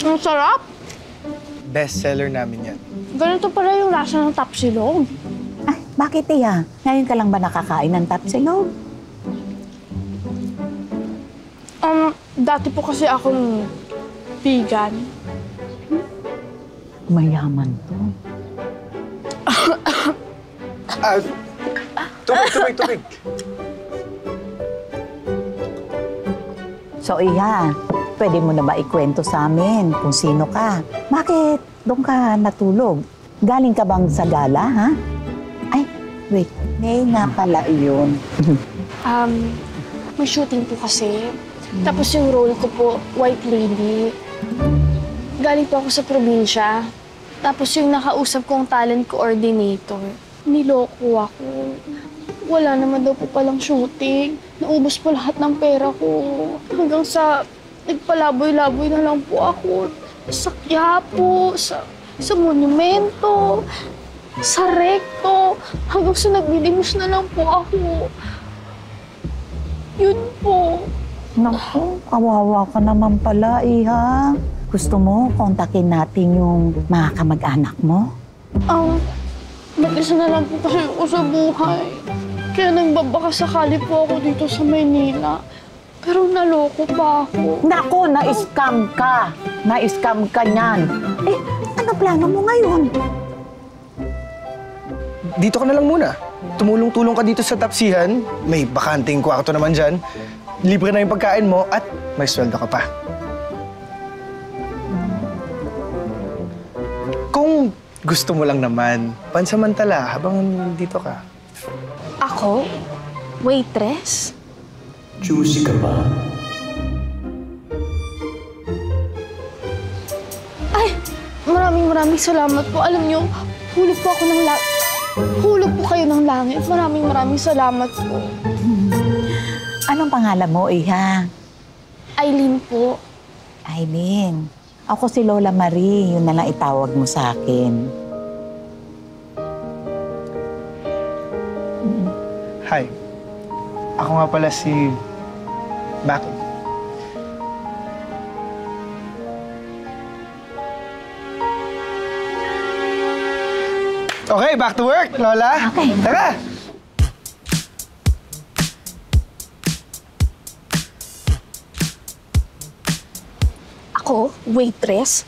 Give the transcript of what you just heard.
Ang sarap! Best seller namin yan. Ganito pala yung lasa ng tapsilog. Ay, bakit Iya? Ngayon ka lang ba nakakain ng tapsilog? Dati po kasi akong vegan. Mayaman to. Tubig. So Iya, pwede mo na ba ikwento sa amin kung sino ka? Bakit doon ka natulog? Galing ka bang sa gala, ha? Ay, wait. May nga pala yun. May shooting po kasi. Tapos yung role ko po, white lady. Galing po ako sa probinsya. Tapos yung nakausap kong talent coordinator, niloko ako. Wala naman daw po palang shooting. Naubos po lahat ng pera ko. Hanggang sa nagpalaboy-laboy na lang po ako. Sa Quiapo, sa Monumento, sa Recto. Hanggang sa nagdidimos na lang po ako. Yun po. Naku, awawa ka naman pala, Iha. Gusto mo kontakin natin yung mga kamag-anak mo? Mag-isa na lang po kasi ako sa buhay. Kaya nagbabaka sakali po ako dito sa Maynila. Pero naloko pa ako. Naku, na-scam ka. Na-scam ka niyan. Eh, ano plano mo ngayon? Dito ka na lang muna. Tumulong-tulong ka dito sa tapsihan. May bakanting kwarto naman dyan. Libre na yung pagkain mo at may sweldo ka pa. Kung gusto mo lang naman, pansamantala habang dito ka. Ako? Waitress? Juicy ka ba? Ay! Maraming salamat po. Alam niyo, hulog po ako ng hulog po kayo ng langit. Maraming salamat po. Anong pangalan mo, Iha? Eileen po. Eileen. Ako si Lola Marie. Yun na lang itawag mo sa akin. Hi. Ako nga pala si Baki. Okay, back to work, Lola. Okay. Tara! Ako? Waitress?